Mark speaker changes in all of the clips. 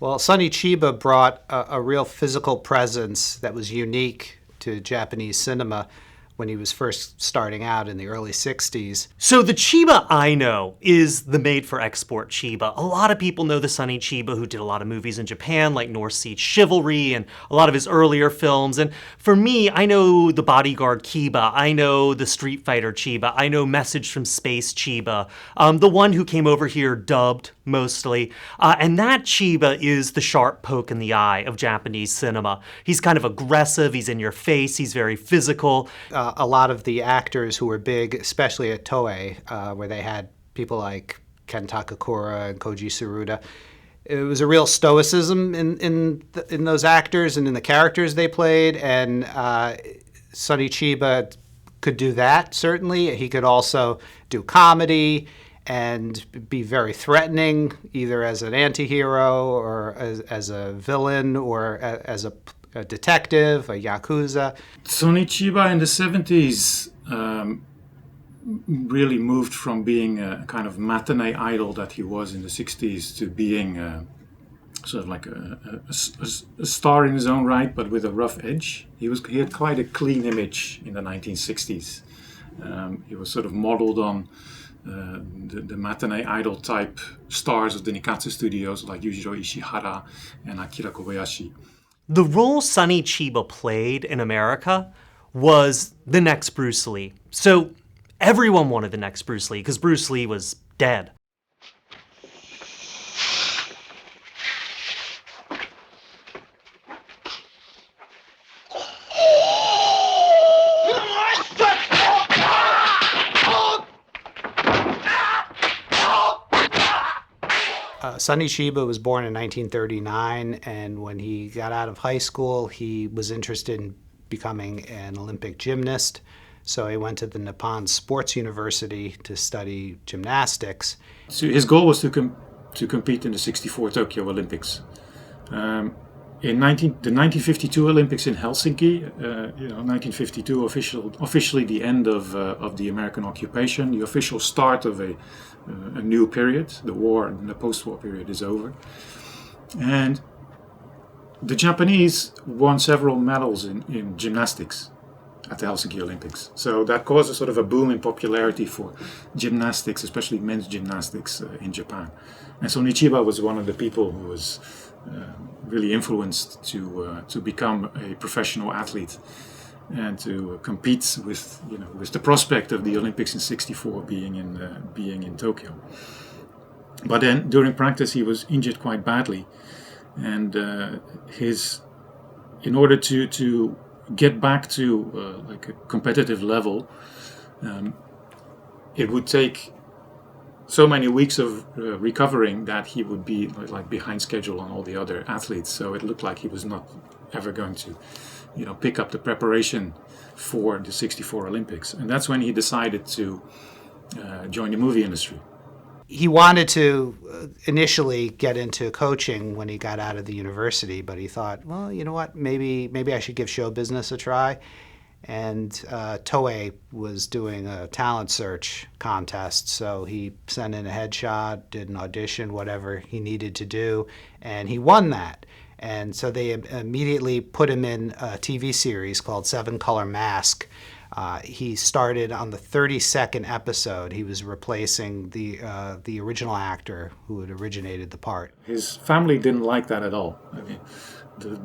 Speaker 1: Well, Sonny Chiba brought a real physical presence that was unique to Japanese cinema when he was first starting out in the early 60s.
Speaker 2: So the Chiba I know is the made-for-export Chiba. A lot of people know the Sonny Chiba who did a lot of movies in Japan, like North Sea Chivalry and a lot of his earlier films. And for me, I know The Bodyguard Kiba, I know The Street Fighter Chiba, I know Message from Space Chiba, the one who came over here dubbed mostly. And that Chiba is the sharp poke in the eye of Japanese cinema. He's kind of aggressive, he's in your face, he's very physical.
Speaker 1: A lot of the actors who were big, especially at Toei, where they had people like Ken Takakura and Koji Tsuruda, it was a real stoicism in those actors and in the characters they played. And Sonny Chiba could do that, certainly. He could also do comedy and be very threatening, either as an anti-hero or as a villain or as a detective, a yakuza.
Speaker 3: Sonny Chiba in the 70s really moved from being a kind of matinee idol that he was in the 60s to being sort of like a star in his own right, but with a rough edge. He had quite a clean image in the 1960s. He was sort of modeled on the matinee idol type stars of the Nikatsu studios like Yujiro Ishihara and Akira Kobayashi.
Speaker 2: The role Sonny Chiba played in America was the next Bruce Lee. So everyone wanted the next Bruce Lee because Bruce Lee was dead.
Speaker 1: Sonny Chiba was born in 1939, and when he got out of high school, he was interested in becoming an Olympic gymnast. So he went to the Nippon Sports University to study gymnastics.
Speaker 3: So his goal was to compete in the '64 Tokyo Olympics. In the 1952 Olympics in Helsinki, 1952 officially the end of the American occupation, the official start of a new period. The war and the post-war period is over, and the Japanese won several medals in gymnastics at the Helsinki Olympics. So that caused a sort of a boom in popularity for gymnastics, especially men's gymnastics in Japan. And Sonny Chiba was one of the people who was really influenced to become a professional athlete and to compete with the prospect of the Olympics in '64 being in Tokyo. But then during practice he was injured quite badly, and in order to get back to like a competitive level, it would take so many weeks of recovering that he would be like behind schedule on all the other athletes. So it looked like he was not ever going to, pick up the preparation for the '64 Olympics. And that's when he decided to join the movie industry.
Speaker 1: He wanted to initially get into coaching when he got out of the university, but he thought, well, you know what, maybe I should give show business a try. And Toei was doing a talent search contest, so he sent in a headshot, did an audition, whatever he needed to do, and he won that. And so they immediately put him in a TV series called Seven Color Mask. He started on the 32nd episode. He was replacing the original actor who had originated the part.
Speaker 3: His family didn't like that at all. I mean,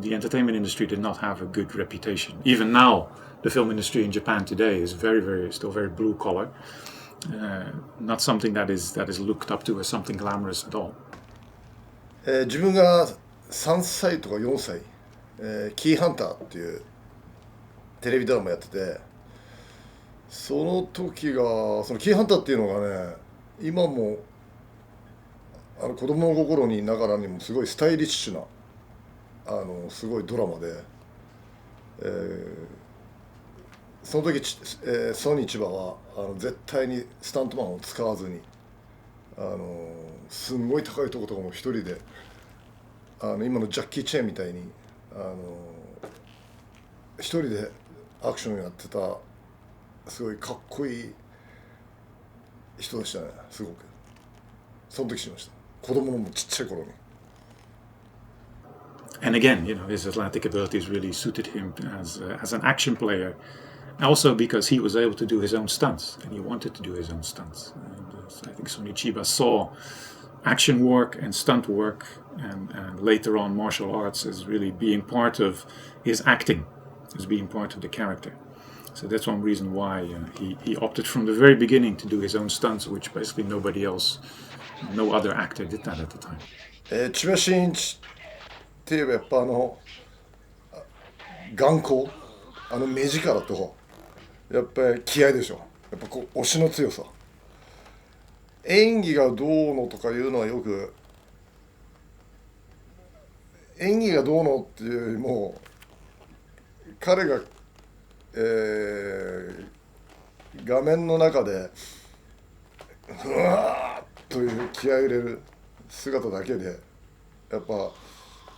Speaker 3: the entertainment industry did not have a good reputation. Even now, the film industry in Japan today is still very blue collar. Not something that is looked up to as something glamorous at all.
Speaker 4: 自分が3歳とか4歳、キーハンターっていうテレビドラマやってて、その時がそのキーハンターっていうのがね、今も子供の心にながらにもすごいスタイリッシュなすごいドラマで、その時、ソニー千葉は絶対にスタントマンを使わずにすんごい高いとことかも一人で今のジャッキー・チェンみたいに一人でアクションやってたすごいかっこいい人でしたね。すごくその時知りました。子供のもちっちゃい頃に。
Speaker 3: And again, his athletic abilities really suited him as an action player. Also because he was able to do his own stunts, and he wanted to do his own stunts. And I think Sonny Chiba saw action work and stunt work, and later on martial arts as really being part of his acting, as being part of the character. So that's one reason why he opted from the very beginning to do his own stunts, which basically nobody else, no other actor did that at the time.
Speaker 4: 千葉真一って言えばやっぱ眼光目力とやっぱり気合でしょ。やっぱ押しの強さ、演技がどうのとかいうのはよく演技がどうのっていうよりも彼が、画面の中でうわーという気合い入れる姿だけでやっぱ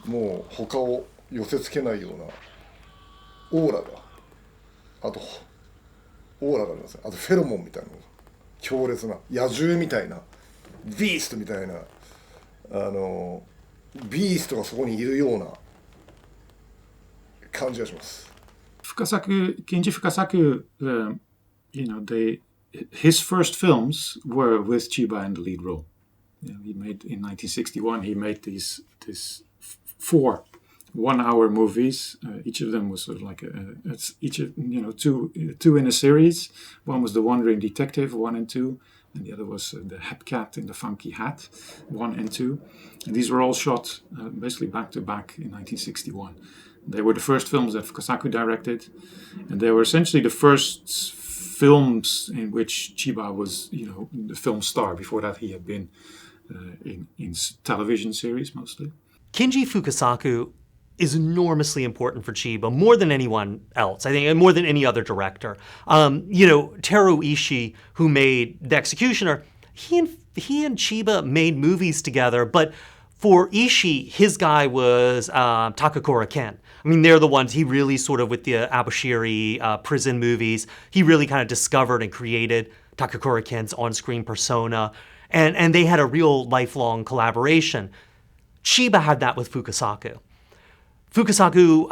Speaker 4: もう他を寄せつけないようなオーラがあとありますね。あとフェロモンみたいな強烈な野獣みたいなビーストみたいなビーストがそこにいるような感じがします。
Speaker 3: Kenji Fukasaku, his first films were with Chiba in the lead role. He made in 1961. He made these 4 1-hour movies. Each of them was sort of like two in a series. One was The Wandering Detective 1 and 2, and the other was The Hepcat in the Funky Hat 1 and 2. And these were all shot basically back to back in 1961. They were the first films that Fukasaku directed, and they were essentially the first films in which Chiba was, the film star. Before that, he had been in television series mostly.
Speaker 2: Kenji Fukasaku is enormously important for Chiba, more than anyone else, I think, and more than any other director. Teru Ishii, who made The Executioner, he and Chiba made movies together, but for Ishii, his guy was Takakura Ken. I mean, they're the ones he really sort of, with the Abushiri prison movies, he really kind of discovered and created Takakura Ken's on-screen persona, and they had a real lifelong collaboration. Chiba had that with Fukasaku. Fukasaku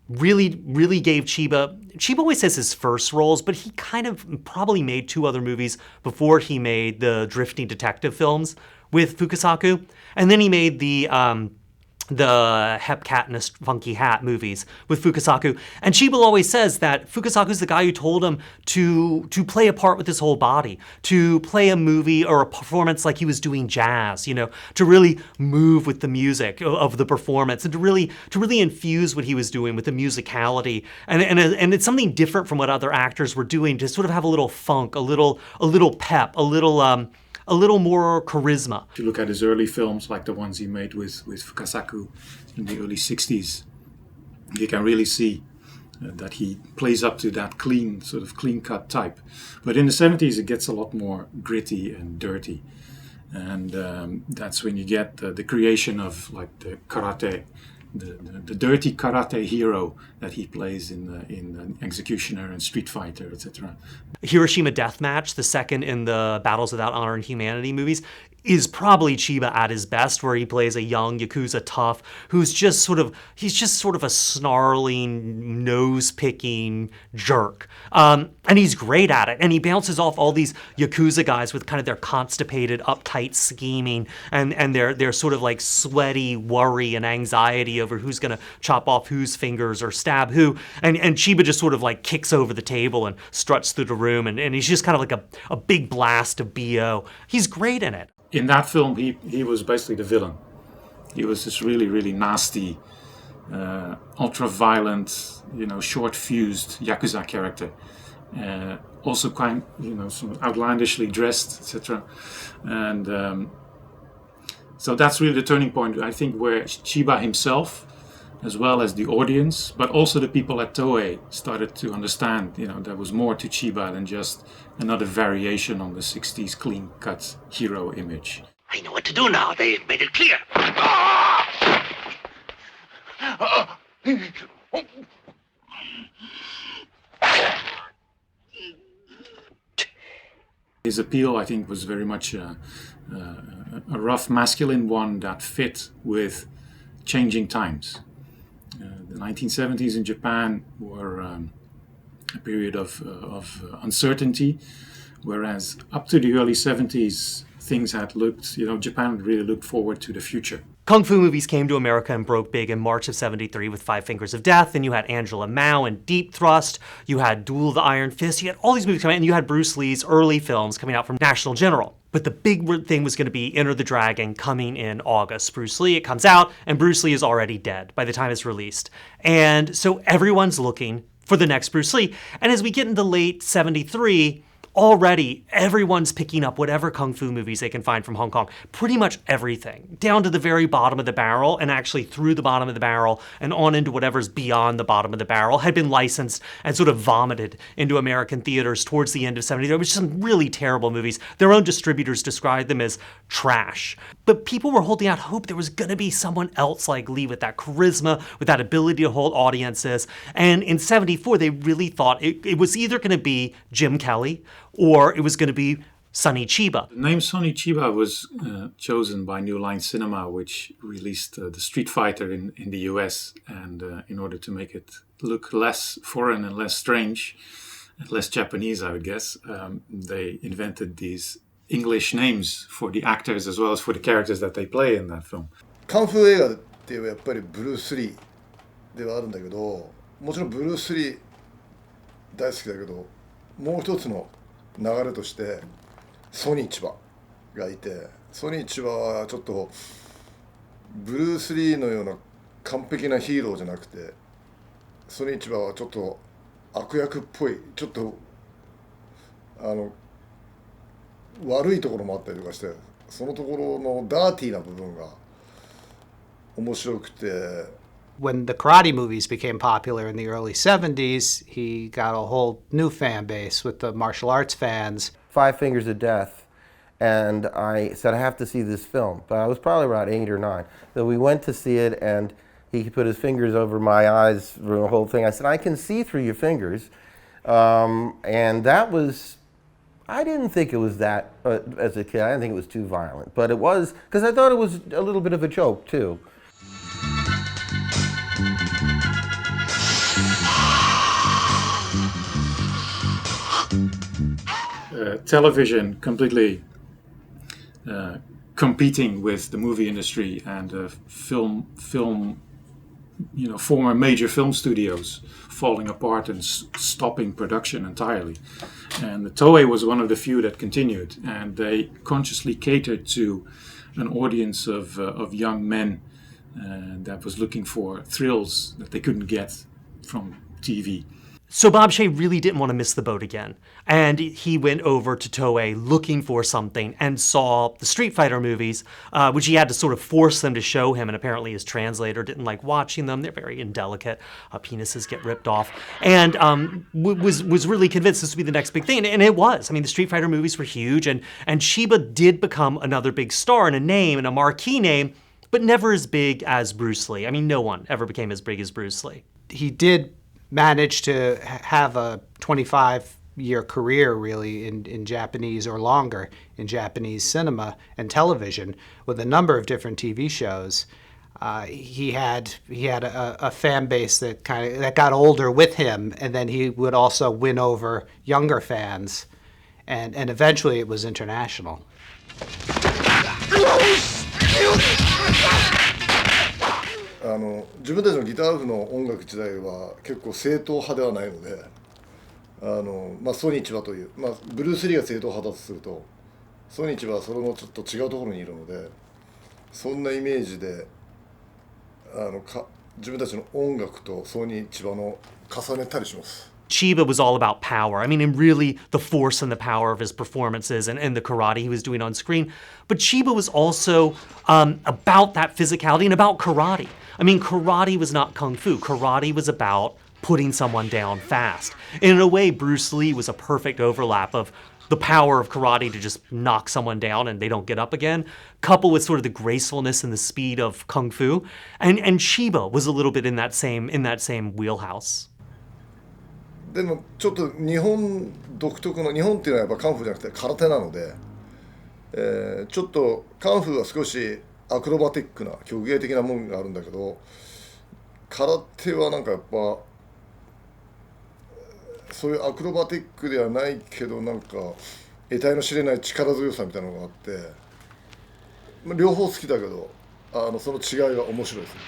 Speaker 2: really gave Chiba always says his first roles, but he kind of probably made 2 other movies before he made the drifting detective films with Fukasaku. And then he made the Hepcat and a Funky Hat movies with Fukasaku. And Chiba always says that Fukasaku's the guy who told him to play a part with his whole body, to play a movie or a performance like he was doing jazz, to really move with the music of the performance, and to really infuse what he was doing with the musicality. And it's something different from what other actors were doing, to sort of have a little funk, a little pep, a little more charisma.
Speaker 3: If you look at his early films, like the ones he made with Fukasaku in the early 60s, you can really see that he plays up to that clean-cut type. But in the 70s, it gets a lot more gritty and dirty. And that's when you get the creation of like the karate, the dirty karate hero that he plays in Executioner and Street Fighter, etc.
Speaker 2: Hiroshima Deathmatch, the second in the Battles Without Honor and Humanity movies, is probably Chiba at his best, where he plays a young Yakuza tough who's just sort of a snarling, nose-picking jerk. And he's great at it. And he bounces off all these Yakuza guys with kind of their constipated, uptight scheming and their sort of like sweaty worry and anxiety over who's going to chop off whose fingers or stab who. And Chiba just sort of like kicks over the table and struts through the room. And he's just kind of like a big blast of BO. He's great in it.
Speaker 3: In that film, he was basically the villain. He was this really, really nasty, ultra-violent, short-fused Yakuza character. Also sort of outlandishly dressed, etc. And so that's really the turning point, I think, where Chiba himself, as well as the audience, but also the people at Toei, started to understand, there was more to Chiba than just another variation on the 60s clean-cut hero image.
Speaker 5: I know what to do now. They've made it clear.
Speaker 3: His appeal, I think, was very much a rough masculine one that fit with changing times. The 1970s in Japan were a period of uncertainty, whereas up to the early 70s, things had looked, Japan really looked forward to the future.
Speaker 2: Kung fu movies came to America and broke big in March of '73 with Five Fingers of Death, and you had Angela Mao and Deep Thrust, you had Duel of the Iron Fist, you had all these movies coming out, and you had Bruce Lee's early films coming out from National General. But the big thing was going to be Enter the Dragon coming in August. Bruce Lee, it comes out, and Bruce Lee is already dead by the time it's released. And so everyone's looking for the next Bruce Lee. And as we get into late '73, already everyone's picking up whatever kung fu movies they can find from Hong Kong. Pretty much everything, down to the very bottom of the barrel, and actually through the bottom of the barrel and on into whatever's beyond the bottom of the barrel, had been licensed and sort of vomited into American theaters towards the end of '73, which is some really terrible movies. Their own distributors described them as trash. But people were holding out hope there was going to be someone else like Lee with that charisma, with that ability to hold audiences. And in '74, they really thought it was either going to be Jim Kelly or it was going to be Sonny Chiba.
Speaker 3: The name Sonny Chiba was chosen by New Line Cinema, which released the Street Fighter in the US. And in order to make it look less foreign and less strange, and less Japanese, I would guess, they invented these English names for the actors as well as for the characters that they play in that film.
Speaker 4: カンフー映画っていうやっぱりブルース・リーではあるんだけど、もちろんブルース・リー大好きだけど、もう一つの流れとしてソニー・千葉がいて、ソニー・千葉はちょっとブルース・リーのような完璧なヒーローじゃなくて、ソニー・千葉はちょっと悪役っぽい、ちょっと悪いところもあったりとかして、そのところのダーティーな部分が面白くて。
Speaker 1: When the karate movies became popular in the early 70s, he got a whole new fan base with the martial arts fans.
Speaker 6: Five Fingers of Death, and I said, I have to see this film. But I was probably around 8 or 9. So we went to see it, and he put his fingers over my eyes for the whole thing. I said, I can see through your fingers. And that was, I didn't think it was that, as a kid, I didn't think it was too violent. But it was, because I thought it was a little bit of a joke, too.
Speaker 3: Television completely competing with the movie industry and film, former major film studios falling apart and stopping production entirely. And the Toei was one of the few that continued, and they consciously catered to an audience of young men that was looking for thrills that they couldn't get from TV.
Speaker 2: So Bob Shaye really didn't want to miss the boat again. And he went over to Toei looking for something and saw the Street Fighter movies, which he had to sort of force them to show him. And apparently his translator didn't like watching them. They're very indelicate. Penises get ripped off. And was really convinced this would be the next big thing. And it was. I mean, the Street Fighter movies were huge. And Chiba did become another big star and a name and a marquee name, but never as big as Bruce Lee. I mean, no one ever became as big as Bruce Lee.
Speaker 1: He did manage to have a 25-year career really in Japanese or longer in Japanese cinema and television with a number of different TV shows. He had a fan base that got older with him, and then he would also win over younger fans, and eventually it was international.
Speaker 4: 自分たちのギター部の音楽時代は結構正統派ではないので、ソニー・千葉という、ブルース・リーが正統派だとすると、ソニー・千葉はそれもちょっと違うところにいるので、そんなイメージで自分たちの音楽とソニー・千葉の重ねたりします。
Speaker 2: Chiba was all about power. I mean, and really the force and the power of his performances and the karate he was doing on screen. But Chiba was also about that physicality and about karate. I mean, karate was not kung fu. Karate was about putting someone down fast. And in a way, Bruce Lee was a perfect overlap of the power of karate to just knock someone down and they don't get up again, coupled with sort of the gracefulness and the speed of kung fu. And Chiba was a little bit in that same wheelhouse.
Speaker 4: でもちょっと日本独特の、日本っていうのはやっぱカンフーじゃなくて空手なので、ちょっとカンフーは少しアクロバティックな曲芸的なものがあるんだけど、空手はなんかやっぱそういうアクロバティックではないけど、なんか得体の知れない力強さみたいなのがあって、両方好きだけどその違いが面白いですね。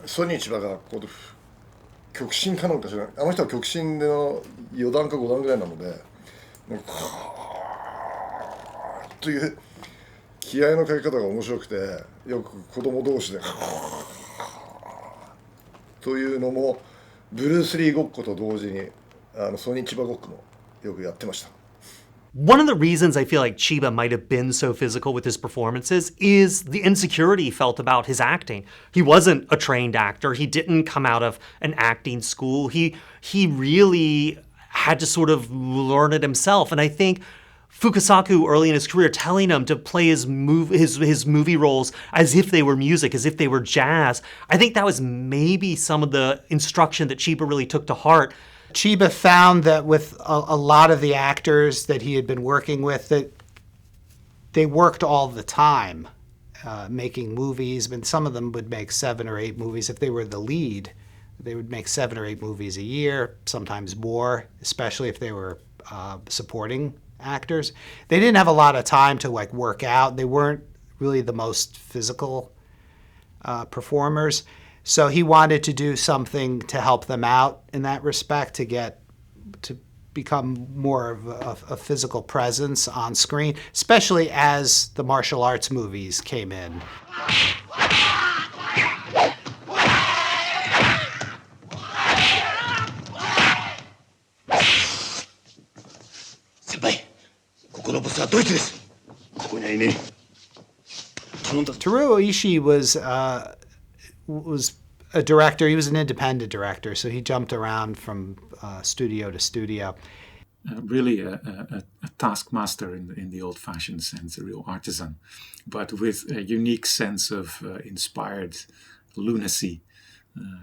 Speaker 4: ソニー千葉がこう極真かなんか知らない、あの人は極真での4段か5段ぐらいなので、もうという気合のかけ方が面白くて、よく子供同士でというのもブルース・リーごっこと同時にソニー千葉ごっこもよくやってました。
Speaker 2: One of the reasons I feel like Chiba might have been so physical with his performances is the insecurity he felt about his acting. He wasn't a trained actor. He didn't come out of an acting school. He really had to sort of learn it himself. And I think Fukasaku early in his career telling him to play his movie roles as if they were music, as if they were jazz, I think that was maybe some of the instruction that Chiba really took to heart.
Speaker 1: Chiba found that with a lot of the actors that he had been working with, that they worked all the time making movies, but some of them would make 7 or 8 movies. If they were the lead, they would make 7 or 8 movies a year, sometimes more, especially if they were supporting actors. They didn't have a lot of time to like work out. They weren't really the most physical performers. So he wanted to do something to help them out in that respect, to become more of a physical presence on screen, especially as the martial arts movies came in.
Speaker 5: 先輩、ここのボスはドイツです。ここにはいねえ。頼んだぞ。
Speaker 1: Teruo Ishii was a director. He was an independent director, so he jumped around from studio to studio.
Speaker 3: Really a taskmaster in the old-fashioned sense, a real artisan, but with a unique sense of inspired lunacy.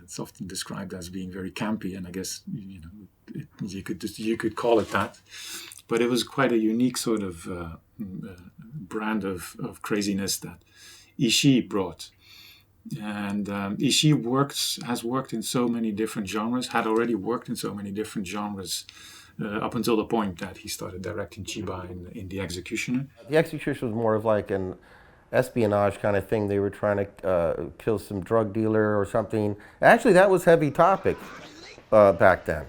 Speaker 3: It's often described as being very campy, and I guess you could call it that. But it was quite a unique sort of brand of craziness that Ishii brought. And Ishii has worked in so many different genres, had already worked in so many different genres up until the point that he started directing Chiba in The Executioner.
Speaker 6: The Executioner was more of like an espionage kind of thing. They were trying to kill some drug dealer or something. Actually, that was heavy topic back then.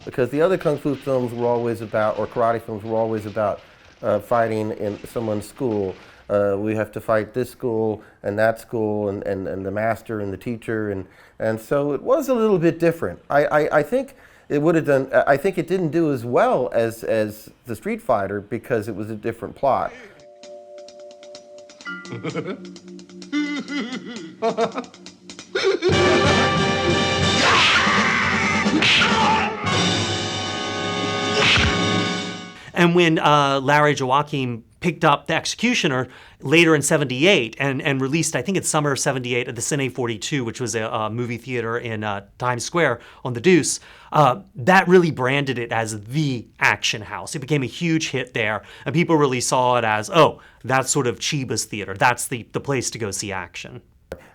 Speaker 6: Because the other kung fu films were always about, or karate films were always about fighting in someone's school. We have to fight this school and that school and the master and the teacher. And so it was a little bit different. I think it would have done, I think it didn't do as well as the Street Fighter because it was a different plot.
Speaker 2: And when Larry Joachim picked up The Executioner later in 78 and released, I think it's summer of 78 at the Cine 42, which was a movie theater in Times Square on the Deuce, that really branded it as the action house. It became a huge hit there, and people really saw it as, oh, that's sort of Chiba's theater. That's the place to go see action.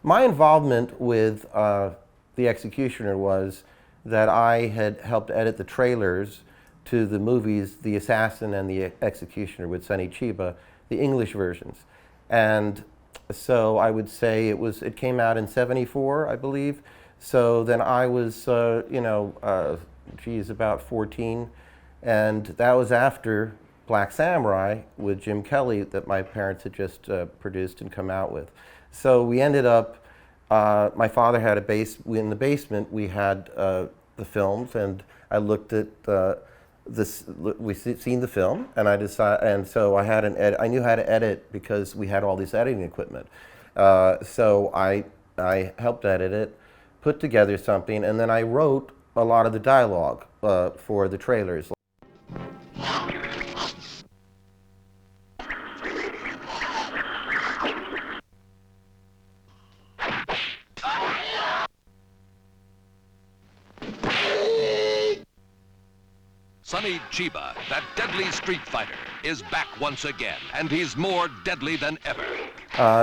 Speaker 6: My involvement with The Executioner was that I had helped edit the trailers to the movies The Assassin and The Executioner with Sonny Chiba, the English versions. And so I would say it came out in 74, I believe. So then I was, about 14. And that was after Black Samurai with Jim Kelly that my parents had just produced and come out with. So we ended up, my father had in the basement we had the films, and I looked at we seen the film, and I decided, and so I had I knew how to edit because we had all this editing equipment. So I helped edit it, put together something, and then I wrote a lot of the dialogue for the trailers.
Speaker 7: Sonny Chiba, that deadly street fighter, is back once again, and he's more deadly than ever.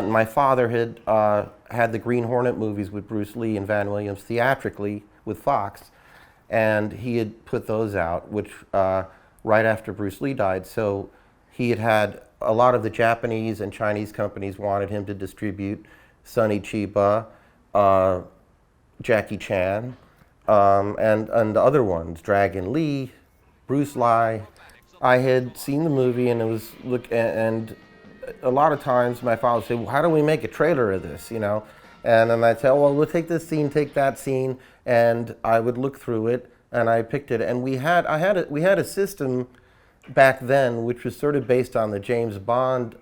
Speaker 6: My father had the Green Hornet movies with Bruce Lee and Van Williams theatrically with Fox, and he had put those out, which right after Bruce Lee died. So he had a lot of the Japanese and Chinese companies wanted him to distribute Sonny Chiba, Jackie Chan, and other ones, Dragon Lee, Bruce Lee. I had seen the movie and it was and a lot of times my father would say, well, how do we make a trailer of this, you know? And then I'd say, well, we'll take this scene, take that scene, and I would look through it and I picked it. And we had a system back then which was sort of based on the James Bond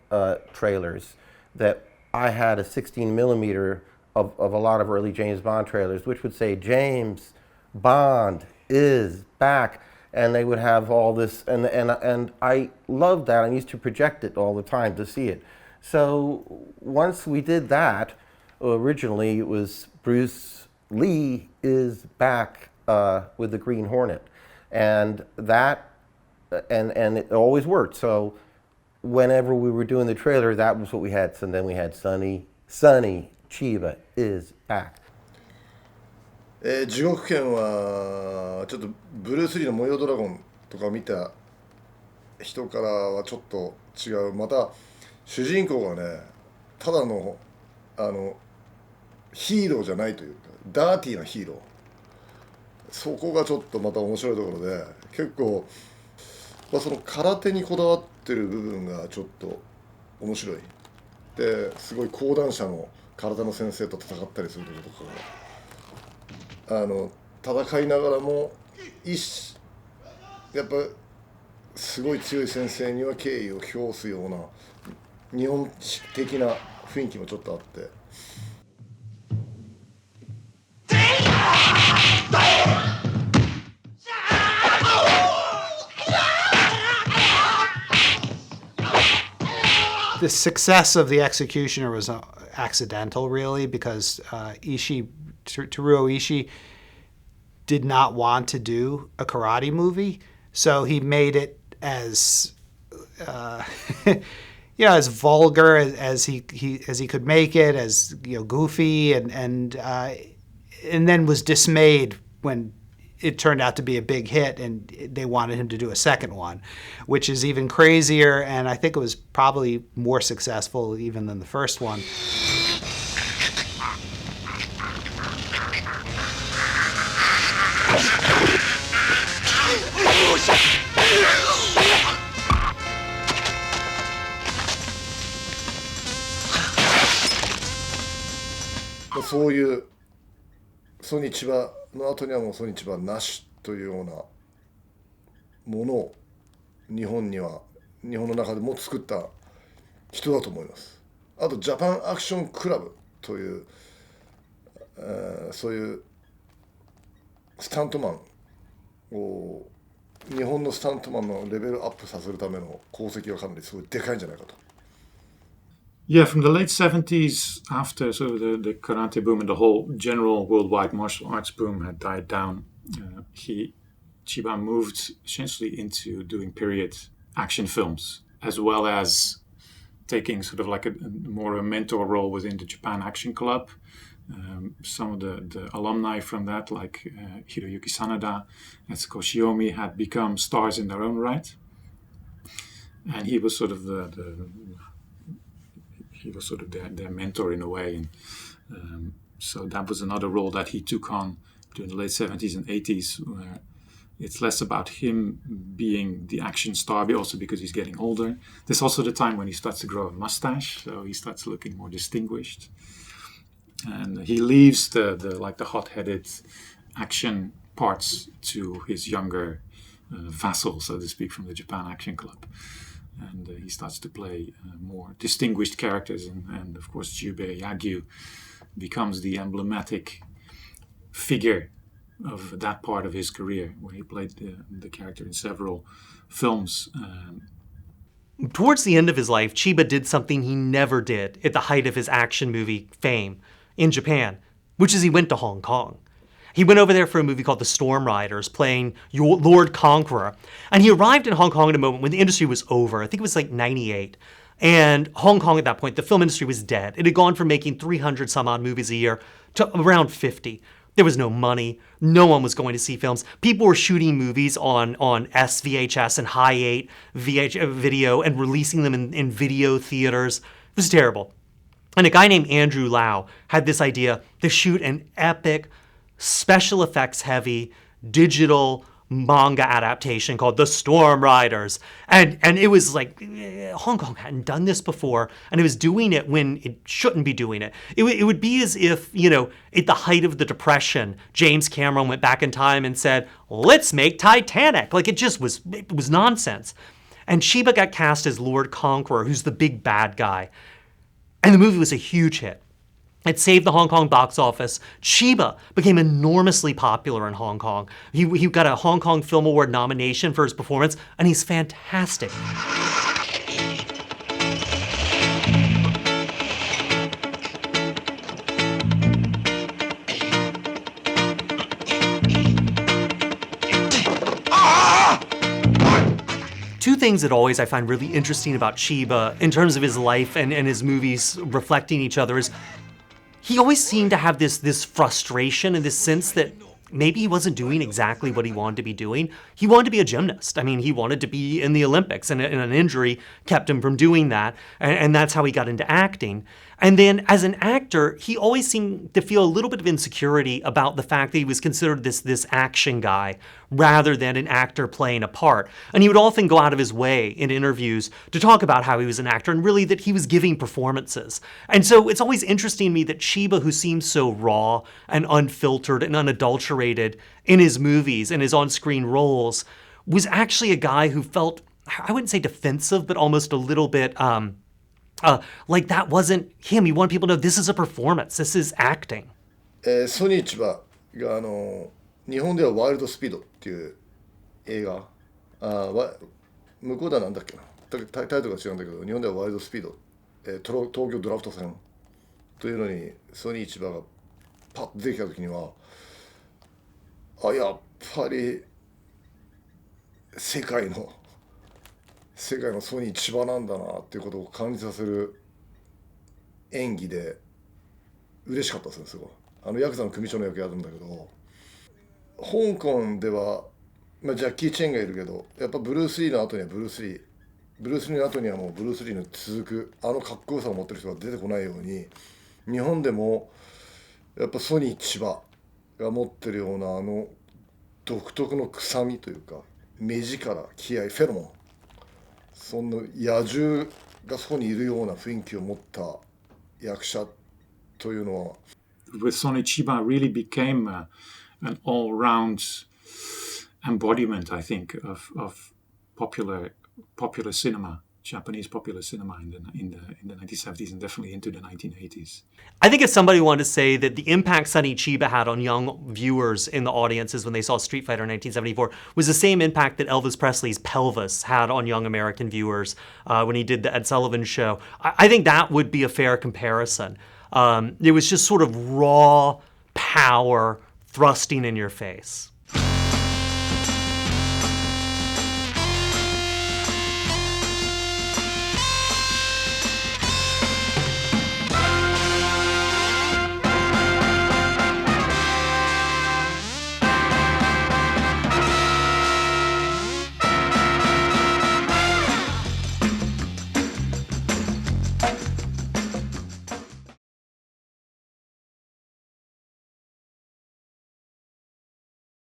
Speaker 6: trailers, that I had a 16 millimeter of a lot of early James Bond trailers, which would say, James Bond is back. And they would have all this, and I loved that. I used to project it all the time to see it. So once we did that, originally it was Bruce Lee is back with the Green Hornet. And that, and it always worked. So whenever we were doing the trailer, that was what we had. So then we had Sonny Chiba is back.
Speaker 4: 地獄拳はちょっとブルース・リーの模様ドラゴンとか見た人からはちょっと違う。また主人公がね、ただのヒーローじゃないというか、ダーティーなヒーロー、そこがちょっとまた面白いところで、結構、その空手にこだわってる部分がちょっと面白い。ですごい講談社の体の先生と戦ったりするところとかが戦いながらもやっぱすごい強い先生には敬意を表すような日本的な雰囲気もちょっとあって。
Speaker 1: The success of The Executioner was accidental, really, because Teruo Ishii did not want to do a karate movie, so he made it as as vulgar as he could make it, as goofy, and then was dismayed when it turned out to be a big hit and they wanted him to do a second one, which is even crazier, and I think it was probably more successful even than the first one.
Speaker 4: So そういうソニー千葉の後にはもうソニー千葉なしというようなものを日本の中でも作った人だと思います。あとジャパンアクションクラブという、そういうスタントマンを日本のスタントマンのレベルアップさせるための功績がかなりすごいでかいんじゃないかと。
Speaker 3: Yeah, from the late 70s, after sort of the karate boom and the whole general worldwide martial arts boom had died down, Chiba moved essentially into doing period action films, as well as taking sort of like a more a mentor role within the Japan Action Club. Some of the alumni from that, like Hiroyuki Sanada, Etsuko Shiomi, had become stars in their own right, and he was sort of their mentor in a way, and so that was another role that he took on during the late 70s and 80s, where it's less about him being the action star, but also because he's getting older. There's also the time when he starts to grow a mustache, so he starts looking more distinguished, and he leaves the hot-headed action parts to his younger vassal, so to speak, from the Japan Action Club. And he starts to play more distinguished characters, and of course Jubei Yagyu becomes the emblematic figure of that part of his career, where he played the character in several films.
Speaker 2: Towards the end of his life, Chiba did something he never did at the height of his action movie fame in Japan, which is he went to Hong Kong. He went over there for a movie called The Storm Riders, playing Lord Conqueror. And he arrived in Hong Kong at a moment when the industry was over. I think it was like 98. And Hong Kong at that point, the film industry was dead. It had gone from making 300 some odd movies a year to around 50. There was no money. No one was going to see films. People were shooting movies on SVHS and High 8 video and releasing them in video theaters. It was terrible. And a guy named Andrew Lau had this idea to shoot an epic, special effects heavy, digital manga adaptation called The Storm Riders. And it was like, Hong Kong hadn't done this before, and it was doing it when it shouldn't be doing it. It would be as if, at the height of the Depression, James Cameron went back in time and said, let's make Titanic. Like, it was nonsense. And Chiba got cast as Lord Conqueror, who's the big bad guy. And the movie was a huge hit. It saved the Hong Kong box office. Chiba became enormously popular in Hong Kong. He got a Hong Kong Film Award nomination for his performance, and he's fantastic. Two things that always I find really interesting about Chiba in terms of his life and his movies reflecting each other is he always seemed to have this frustration and this sense that maybe he wasn't doing exactly what he wanted to be doing. He wanted to be a gymnast. I mean, he wanted to be in the Olympics, and an injury kept him from doing that, and that's how he got into acting. And then as an actor, he always seemed to feel a little bit of insecurity about the fact that he was considered this action guy rather than an actor playing a part. And he would often go out of his way in interviews to talk about how he was an actor and really that he was giving performances. And so it's always interesting to me that Chiba, who seems so raw and unfiltered and unadulterated in his movies and his on-screen roles, was actually a guy who felt, I wouldn't say defensive, but almost a little bit like that wasn't him. He wanted people to know this is a performance, this is acting.
Speaker 4: ソニー千葉が日本ではワイルドスピードっていう映画、向こうではなんだっけな、タイトルが違うんだけど、日本ではワイルドスピード、東京ドラフト戦というのにソニー千葉がパッと出てきた時には、やっぱり世界のソニー千葉なんだなっていうことを感じさせる演技で嬉しかったですね、すごい。ヤクザの組長の役やるんだけど、香港では、ジャッキー・チェンがいるけど、やっぱブルース・リーの後にはブルース・リーの後にはもうブルース・リーの続くかっこよさを持ってる人が出てこないように、日本でもやっぱソニー千葉が持ってるような独特の臭みというか、目力、気合、フェロモン、そんな野獣がそこにいるような雰囲気を持った役者というのは。
Speaker 3: With Sonny Chiba really became an all-round embodiment, I think, of popular cinema, Japanese popular cinema in the 1970s and definitely into the 1980s.
Speaker 2: I think if somebody wanted to say that the impact Sonny Chiba had on young viewers in the audiences when they saw Street Fighter in 1974 was the same impact that Elvis Presley's Pelvis had on young American viewers when he did the Ed Sullivan Show, I think that would be a fair comparison. It was just sort of raw power thrusting in your face.